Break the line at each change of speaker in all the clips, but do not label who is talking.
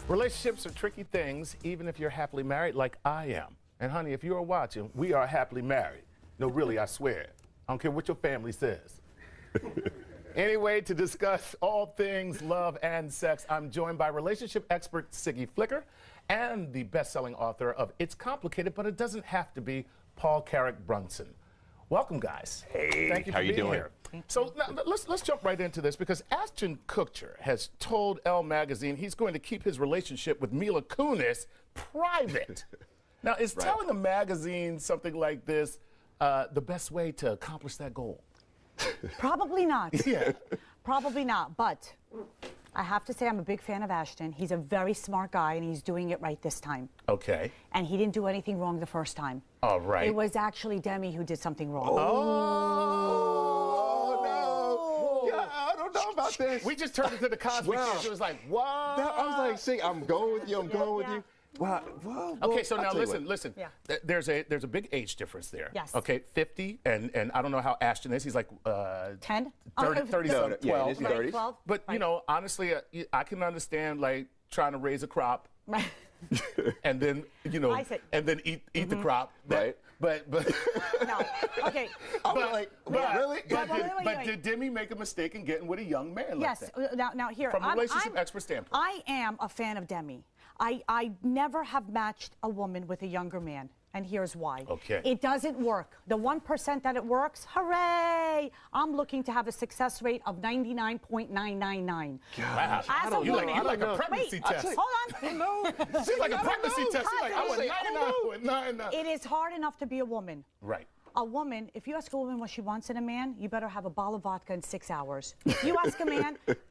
Relationships are tricky things, even if you're happily married like I am. And honey, if you are watching, we are happily married. No, really, I swear. I don't care what your family says. Anyway, to discuss all things love and sex, I'm joined by relationship expert Siggy and the best-selling author of It's Complicated, But It Doesn't Have to Be, Paul Carrick-Brunson. Welcome, guys.
Hey,
thank you for being here. So now, let's jump right into this, because Ashton Kutcher has told Elle magazine he's going to keep his relationship with Mila Kunis private. Now, is telling a magazine something like this the best way to accomplish that goal?
Probably not.
Yeah.
Probably not, but I have to say I'm a big fan of Ashton. He's a very smart guy, and he's doing it right this time.
Okay.
And he didn't do anything wrong the first time.
All right.
It was actually Demi who did something wrong.
Oh, no. Yeah, I don't know about this.
We just turned into the Cosby Kids. It was like, what?
I was like, see, I'm going with you, I'm going with you. Well,
okay, so now listen.
Yeah.
There's a big age difference there.
Yes.
Okay, 50, and I don't know how Ashton is. He's like
10?
30 something, 12.
Yeah, in his 30s.
12.
But, you know, honestly, I can understand, like, trying to raise a crop.
Right.
And then, you know, and then eat the crop.
Right.
But
No. Okay.
But did Demi make a mistake in getting with a young man like that?
Yes. Now here,
from a relationship expert standpoint.
I am a fan of Demi. I never have matched a woman with a younger man. And here's why.
Okay.
It doesn't work. The 1% that it works, hooray! I'm looking to have a success rate of 99.999.
Wow.
As a
You
woman.
like a pregnancy test.
Hold on.
No.
She's like a pregnancy test. She's like, I was 99.99.
It is hard enough to be a woman.
Right.
A woman, if you ask a woman what she wants in a man, you better have a bottle of vodka in 6 hours. You ask a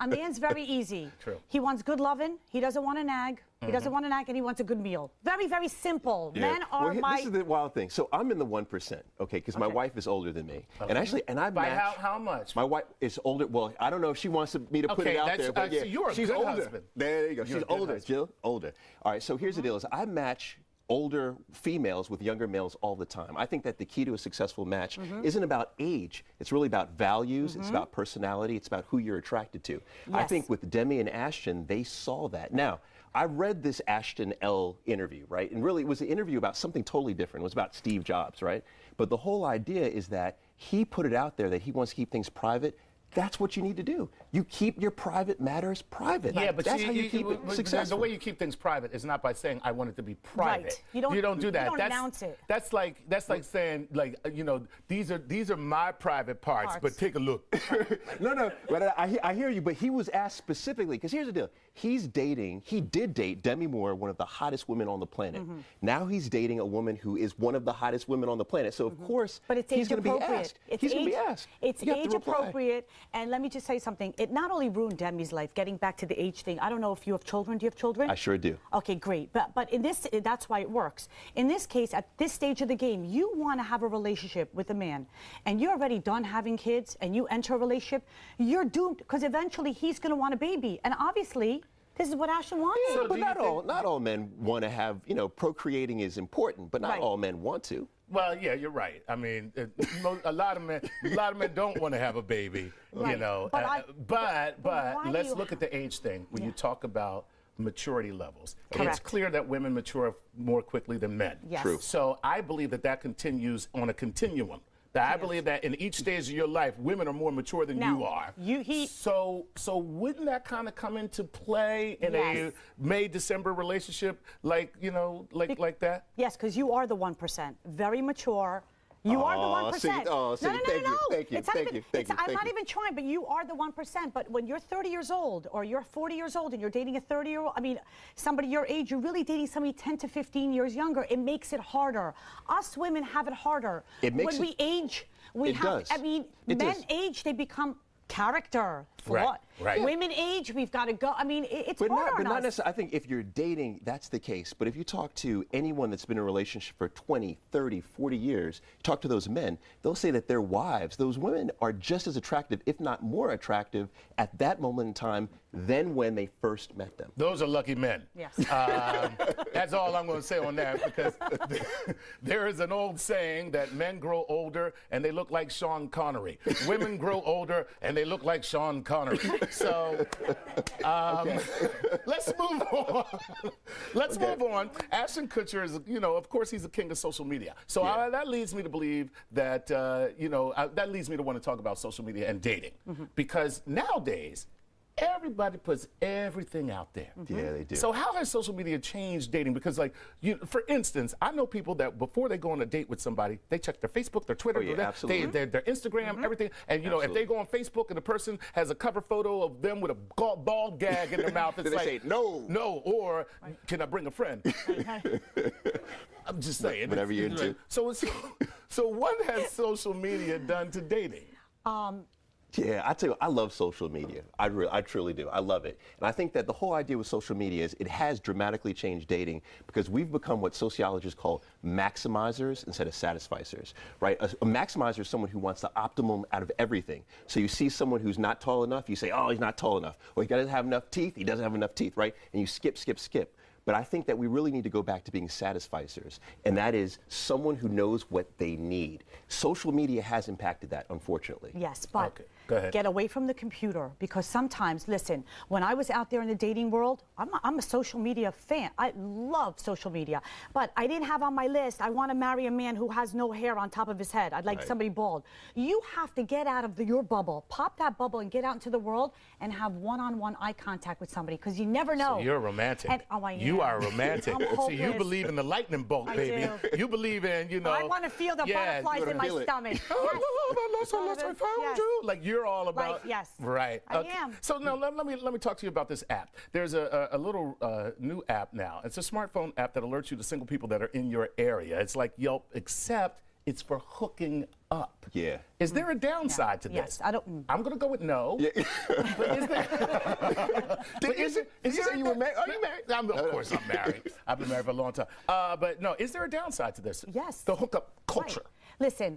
man's very easy.
True.
He wants good loving. He doesn't want to nag. He doesn't want to nag, and he wants a good meal. Very, very simple.
Yeah.
Men are
This is the wild thing. So I'm in the 1%, okay, because my wife is older than me.
Okay.
And I
By
match.
how much?
My wife is older. Well, I don't know if she wants me to put it out there, but yeah,
so you're a
she's
good
older.
husband.
There you go.
You're
She's
a good
older,
husband.
Jill. Older. All right. So here's the deal: is I match older females with younger males all the time. I think that the key to a successful match isn't about age. It's really about values. It's about personality. It's about who you're attracted to. I think with Demi and Ashton, they saw that. Now, I read this Ashton Elle interview, right? And really, it was an interview about something totally different. It was about Steve Jobs, right? But the whole idea is that he put it out there that he wants to keep things private. That's what you need to do. You keep your private matters private.
Yeah, but
that's how you keep it successful.
The way you keep things private is not by saying I want it to be private.
Right.
You don't do that.
You don't announce it.
That's like saying, like, you know, these are my private parts. But take a look.
No, but I hear you. But he was asked specifically, because here's the deal: he did date Demi Moore, one of the hottest women on the planet. Now he's dating a woman who is one of the hottest women on the planet. So of course,
but it's
he's
age
going to be
appropriate.
asked. He's going to be asked.
It's age appropriate. And let me just say something. It not only ruined Demi's life, getting back to the age thing. I don't know if you have children. Do you have children?
I sure do.
Okay, great. But in this, that's why it works. In this case, at this stage of the game, you want to have a relationship with a man, and you're already done having kids, and you enter a relationship, you're doomed, because eventually he's going to want a baby. And obviously, this is what Ashton wanted.
Yeah, but not all men want to have, you know, procreating is important, but not all men want to.
Well, yeah, you're right. I mean, a lot of men don't want to have a baby, you know. But let's look at the age thing when you talk about maturity levels.
Correct.
It's clear that women mature more quickly than men.
Yes.
True.
So I believe that continues on a continuum. That I believe that in each stage of your life, women are more mature than you are. So wouldn't that kind of come into play in a May-December relationship, like, you know, like that?
Yes, because you are the 1%. Very mature. You are the 1%.
No. Thank you.
I'm not even trying, but you are the 1%. But when you're 30 years old or you're 40 years old and you're dating a 30-year-old, I mean, somebody your age, you're really dating somebody 10 to 15 years younger. It makes it harder. Us women have it harder. We age, we have,
does.
I mean, men age, they become character,
Right. Right.
Women age, we've got to go. I mean, it's
But
harder
not
on us.
necessarily. I think if you're dating, that's the case. But if you talk to anyone that's been in a relationship for 20, 30, 40 years, talk to those men, they'll say that their wives, those women, are just as attractive, if not more attractive, at that moment in time than when they first met them.
Those are lucky men.
Yes.
That's all I'm going to say on that, because there is an old saying that men grow older and they look like Sean Connery. Women grow older and they look like Sean Connery. So let's move on. Let's move on. Ashton Kutcher is, of course, he's the king of social media. So that leads me to believe that, that leads me to want to talk about social media and dating. Because nowadays, everybody puts everything out there.
Yeah, they do.
So how has social media changed dating? Because, for instance, I know people that before they go on a date with somebody, they check their Facebook, their Twitter, their Instagram, everything. And, if they go on Facebook and the person has a cover photo of them with a bald gag in their mouth, it's
they
like,
say, no.
No, or can I bring a friend? I'm just saying.
Whatever you're into.
So what has social media done to dating?
Yeah, I tell you, I love social media. I truly do. I love it. And I think that the whole idea with social media is it has dramatically changed dating because we've become what sociologists call maximizers instead of satisficers, right? A maximizer is someone who wants the optimum out of everything. So you see someone who's not tall enough, you say, oh, he's not tall enough. Or he doesn't have enough teeth, he doesn't have enough teeth, right? And you skip. But I think that we really need to go back to being satisficers, and that is someone who knows what they need. Social media has impacted that, unfortunately.
Yes, but
okay, go ahead.
Get away from the computer, because sometimes, listen, when I was out there in the dating world, I'm a social media fan. I love social media, but I didn't have on my list, I want to marry a man who has no hair on top of his head. I'd like somebody bald. You have to get out of your bubble, pop that bubble and get out into the world and have one-on-one eye contact with somebody, because you never know.
So you're romantic.
And, oh, I am.
You are romantic.
I'm
See, you believe in the lightning bolt,
I
baby.
do.
You believe in,
I want to feel the butterflies in my stomach.
I found you. Like you're all about.
Like, yes.
Right.
I am.
So now let me talk to you about this app. There's a little new app now. It's a smartphone app that alerts you to single people that are in your area. It's like Yelp, except it's for hooking up.
Yeah.
Is there a downside to this?
Yes, I don't.
I'm gonna go with no.
Yeah.
But is there?
Did you say you were married? Are you married?
Of course I'm married. I've been married for a long time. But no, is there a downside to this?
Yes.
The hookup culture.
Right. Listen,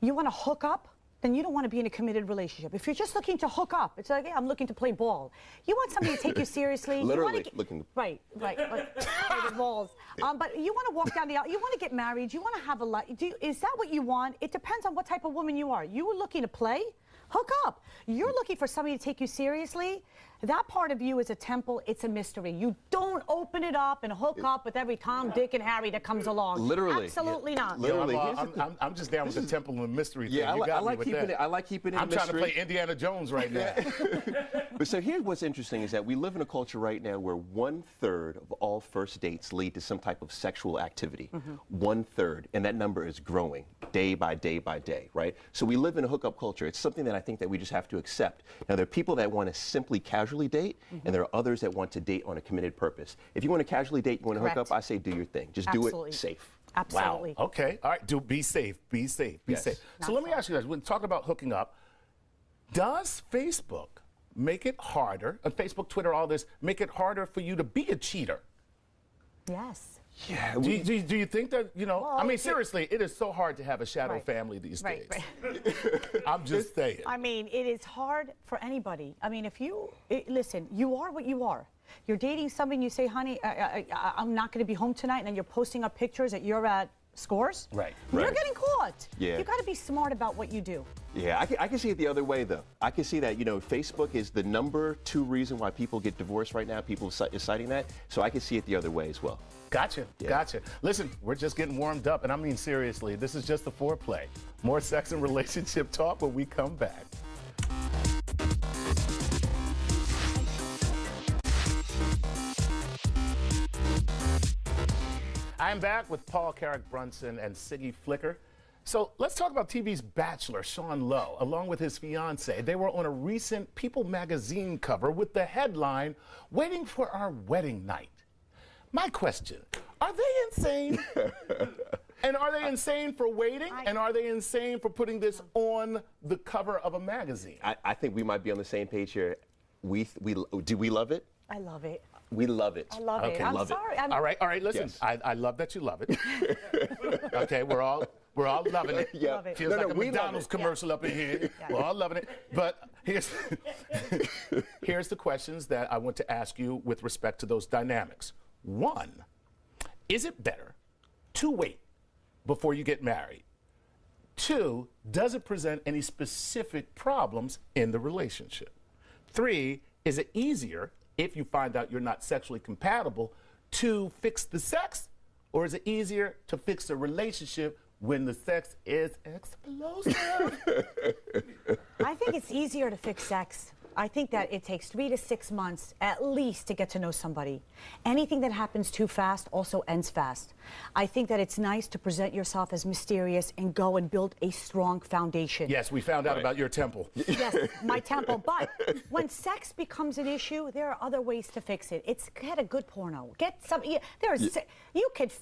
you want to hook up? Then you don't want to be in a committed relationship. If you're just looking to hook up, it's like, hey, I'm looking to play ball. You want somebody to take you seriously.
Literally
you want
looking.
Right. Play the balls. But you want to walk down the aisle. You want to get married. You want to have a life. Is that what you want? It depends on what type of woman you are. You were looking to play? Hook up. You're looking for somebody to take you seriously? That part of you is a temple. It's a mystery. You don't open it up and hook up with every Tom, Dick, and Harry that comes along.
Literally.
Absolutely not.
Literally.
I'm just down with the temple and the mystery thing.
Yeah,
You got
I like
me with
keeping
that.
it. I like keeping it.
I'm
a
trying to
mystery.
play Indiana Jones right now.
But so here's what's interesting is that we live in a culture right now where 1/3 of all first dates lead to some type of sexual activity. 1/3, and that number is growing day by day by day, right? So we live in a hookup culture. It's something that I think that we just have to accept. Now there are people that want to simply casually date, and there are others that want to date on a committed purpose. If you want to casually date, you want to hook up, I say do your thing. Just do it safe.
Absolutely.
Wow. Okay. All right. Be safe. Be safe. Be
Yes.
safe. So let me ask you guys. When talking about hooking up, does Facebook make it harder? Facebook, Twitter, all this make it harder for you to be a cheater?
Yes.
Yeah.
Do you think that
Well,
I mean, seriously, it is so hard to have a shadow family these days. I'm just saying.
I mean, it is hard for anybody. I mean, listen, you are what you are. You're dating somebody, you say, honey, I'm not going to be home tonight, and then you're posting up pictures that you're at Scores.
Right.
You're getting caught.
Yeah.
You got to be smart about what you do.
Yeah, I can see it the other way, though. I can see that, Facebook is the number 2 reason why people get divorced right now. People are citing that. So I can see it the other way as well.
Gotcha. Listen, we're just getting warmed up, and I mean seriously, this is just the foreplay. More sex and relationship talk when we come back. I'm back with Paul Carrick-Brunson and Siggy Flicker. So let's talk about TV's Bachelor, Sean Lowe, along with his fiancée. They were on a recent People magazine cover with the headline, "Waiting for Our Wedding Night." My question, are they insane? And are they insane for waiting? And are they insane for putting this on the cover of a magazine?
I think we might be on the same page here. Do we love it?
I love it.
We love it.
I love it.
Okay.
I'm
Love it.
sorry.
All right, listen.
Yes.
I love that you love it. Okay, we're all loving it.
Yeah.
Love it.
Feels
No,
like
no,
a
we love
McDonald's
it.
commercial up in here.
Yeah.
We're all loving it. But here's the questions that I want to ask you with respect to those dynamics. One, is it better to wait before you get married? Two, does it present any specific problems in the relationship? Three, is it easier if you find out you're not sexually compatible to fix the sex? Or is it easier to fix the relationship when the sex is explosive?
I think it's easier to fix sex. I think that it takes 3 to 6 months at least to get to know somebody. Anything that happens too fast also ends fast. I think that it's nice to present yourself as mysterious and go and build a strong foundation.
Yes, we found out about your temple.
Yes, my temple. But when sex becomes an issue, there are other ways to fix it. Get a good porno. Get some. You could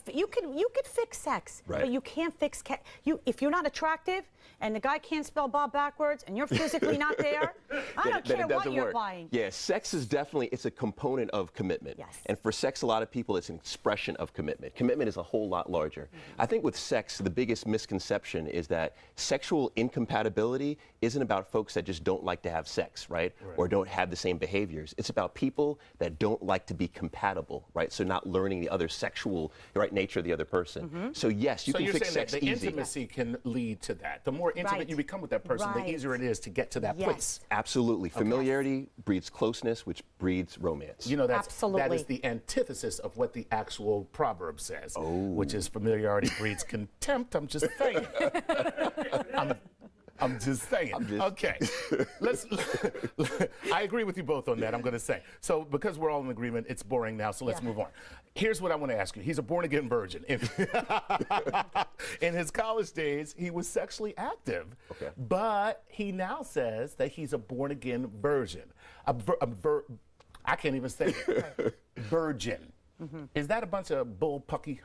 fix sex,
Right.
but you can't fix if you're not attractive and the guy can't spell Bob backwards and you're physically not there. I don't care what you're buying.
Yeah, sex is definitely, it's a component of commitment.
Yes.
And for sex, a lot of people, it's an expression of commitment. Commitment is a whole lot larger.
Mm-hmm.
I think with sex, the biggest misconception is that sexual incompatibility isn't about folks that just don't like to have sex, right? Or don't have the same behaviors. It's about people that don't like to be compatible, right? So not learning the other sexual, right, nature of the other person.
Mm-hmm.
So yes, you
So
can
you're
fix
saying
sex
that the
easy.
intimacy can lead to that. The more intimate
Right.
you become with that person,
Right.
the easier it is to get to that
Yes.
place.
Absolutely. Familiarity breeds closeness, which breeds romance.
You know, that
Absolutely.
is the antithesis of what the actual proverb says, which is familiarity breeds contempt. I'm just saying. I'm just saying. Okay. I agree with you both on that, I'm going to say. So because we're all in agreement, it's boring now, so let's
Yeah.
move on. Here's what I want to ask you. He's a born-again virgin. In his college days, he was sexually active.
Okay.
But he now says that he's a born-again virgin. I can't even say it. Virgin. Is that a bunch of bull pucky?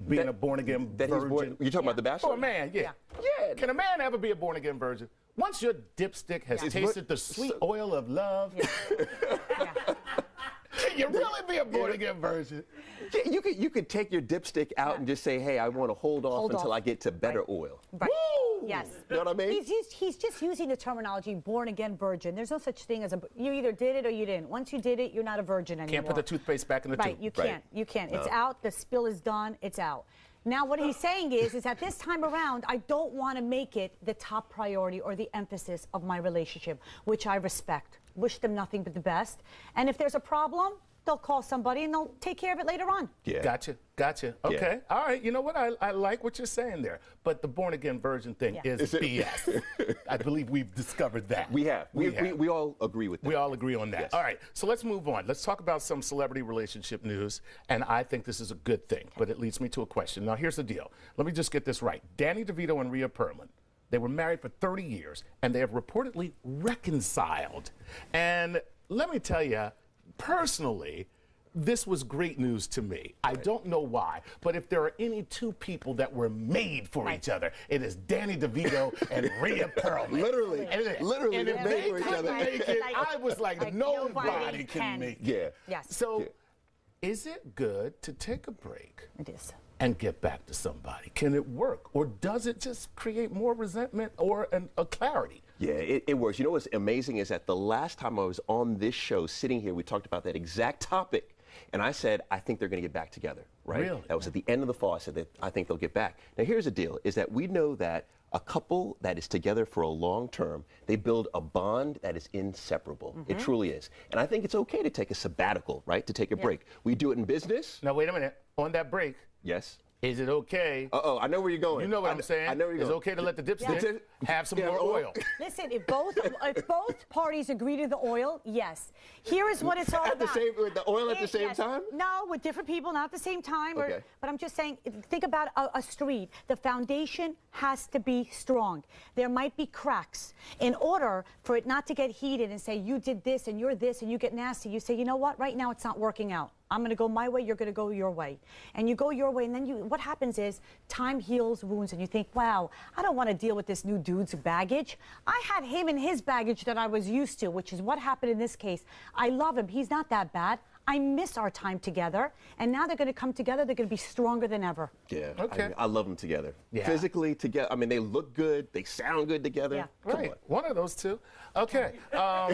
Being a born-again
That he's
virgin?
born, you're talking about the Bachelor?
For a man, yeah.
Yeah.
Can a man ever be a born-again virgin? Once your dipstick has tasted the sweet oil of love, can you really be a born-again virgin?
Yeah, you could take your dipstick out and just say, hey, I want to hold off until I get to better oil.
Right.
Woo!
Yes.
You know what I mean?
He's just using the terminology born-again virgin. There's no such thing as you either did it or you didn't. Once you did it, you're not a virgin anymore.
Can't put the toothpaste back in the
Right,
tube.
you can't. You can't. It's out. The spill is done. It's out. Now, what he's saying is that this time around, I don't want to make it the top priority or the emphasis of my relationship, which I respect. Wish them nothing but the best. And if there's a problem, they'll call somebody and they'll take care of it later on.
Yeah.
Gotcha. Okay. All right. You know what? I like what you're saying there. But the born-again virgin thing is BS. I believe we've discovered that.
We have. We all agree with that.
We all agree on that.
Yes.
All right, so let's move on. Let's talk about some celebrity relationship news, and I think this is a good thing, but it leads me to a question. Now, here's the deal. Let me just get this right. Danny DeVito and Rhea Perlman, they were married for 30 years, and they have reportedly reconciled. And let me tell you, personally, this was great news to me. I don't know why, but if there are any two people that were made for each other, it is Danny DeVito and Rhea Perlman.
Literally.
And if
they're made
they
for each
couldn't
other.
make it, I was like nobody can make it.
Yeah.
Yes.
So, is it good to take a break
It is.
and get back to somebody? Can it work? Or does it just create more resentment or a clarity?
Yeah, it works. You know what's amazing is that the last time I was on this show, sitting here, we talked about that exact topic. And I said, I think they're going to get back together, right?
Really?
That was at the end of the fall. I said that I think they'll get back. Now, here's the deal, is that we know that a couple that is together for a long term, they build a bond that is inseparable. It truly is. And I think it's okay to take a sabbatical, right? To take a break. We do it in business.
Now, wait a minute. On that break,
Yes.
is it okay?
Uh-oh, I know where you're going.
You know what I'm saying?
I know where you're
It's
going.
okay to let the dipstick have some
Yeah,
more oil.
Listen, if both parties agree to the oil, yes. Here is what it's all
At the
about.
with the oil at the same
Yes.
time?
No, with different people, not at the same time.
Okay.
But I'm just saying, think about a street. The foundation has to be strong. There might be cracks. In order for it not to get heated and say, you did this and you're this and you get nasty, you say, you know what, right now it's not working out. I'm going to go my way, you're going to go your way. And you go your way, and then what happens is time heals wounds, and you think, wow, I don't want to deal with this new dude's baggage. I had him and his baggage that I was used to, which is what happened in this case. I love him. He's not that bad. I miss our time together, and now they're going to come together. They're going to be stronger than ever.
Yeah,
okay.
I love them together.
Yeah.
Physically together. I mean, they look good. They sound good together.
Yeah.
Come
Right.
on.
One of those two. Okay. All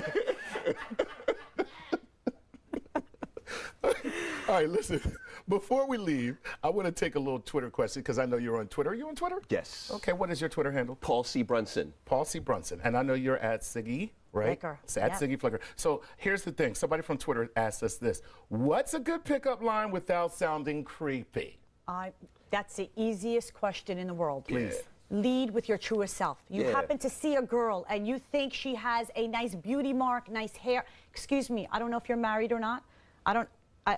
right, listen. Before we leave, I want to take a little Twitter question because I know you're on Twitter. Are you on Twitter?
Yes.
Okay, what is your Twitter handle?
Paul C. Brunson.
Paul C. Brunson. And I know you're at Siggy, right?
Flicker.
It's at
Yep.
Siggy Flicker. So here's the thing. Somebody from Twitter asked us this. What's a good pickup line without sounding creepy?
That's the easiest question in the world.
Please.
Lead with your truest self. You
Yeah.
happen to see a girl and you think she has a nice beauty mark, nice hair. Excuse me, I don't know if you're married or not. I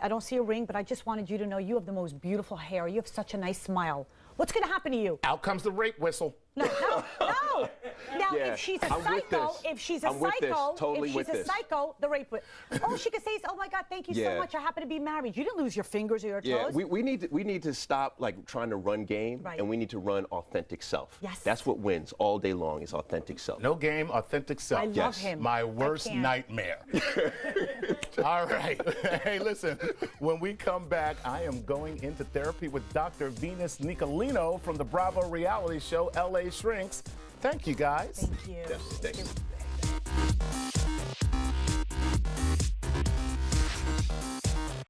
don't see a ring, but I just wanted you to know you have the most beautiful hair. You have such a nice smile. What's going to happen to you?
Out comes the rape whistle.
No. Now,
Yeah,
if she's a
I'm with
psycho,
this.
if she's a
I'm with this.
psycho,
Totally
if
with
she's a
this.
psycho, the rape would. All she could say is, "Oh my God, thank you so
Yeah.
much. I happen to be married. You didn't lose your fingers or your
Yeah,
toes."
we need to stop like trying to run game,
Right.
and we need to run authentic self.
Yes.
That's what wins all day long is authentic self.
No game, authentic self.
I love
Yes.
him.
My
I
worst
can't.
nightmare. All right. Hey, listen, when we come back, I am going into therapy with Dr. Venus Nicolino from the Bravo reality show LA Shrinks. Thank you, guys.
Thank you.
Yes, thanks.